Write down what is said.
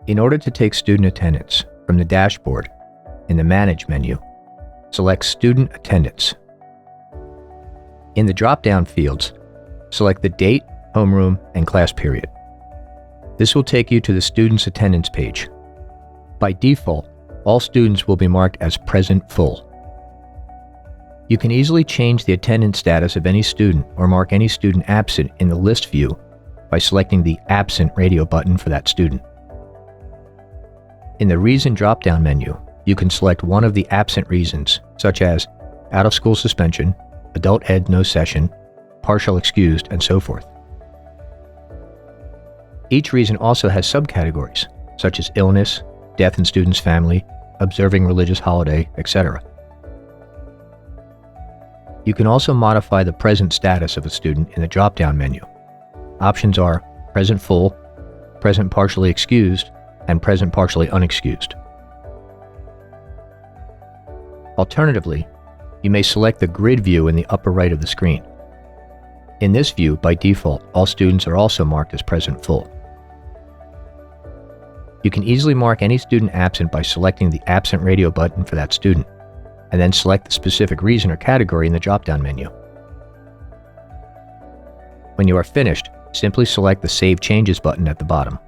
In order to take student attendance from the dashboard in the Manage menu, select Student Attendance. In the drop-down fields, select the date, homeroom, and class period. This will take you to the student's attendance page. By default, all students will be marked as present full. You can easily change the attendance status of any student or mark any student absent in the list view by selecting the Absent radio button for that student. In the Reason drop-down menu, you can select one of the absent reasons, such as out-of-school suspension, adult ed no session, partial excused, and so forth. Each reason also has subcategories, such as illness, death in student's family, observing religious holiday, etc. You can also modify the present status of a student in the drop-down menu. Options are present full, present partially excused, and present partially unexcused. Alternatively, you may select the grid view in the upper right of the screen. In this view, by default, all students are also marked as present full. You can easily mark any student absent by selecting the Absent radio button for that student, and then select the specific reason or category in the drop-down menu. When you are finished, simply select the Save Changes button at the bottom.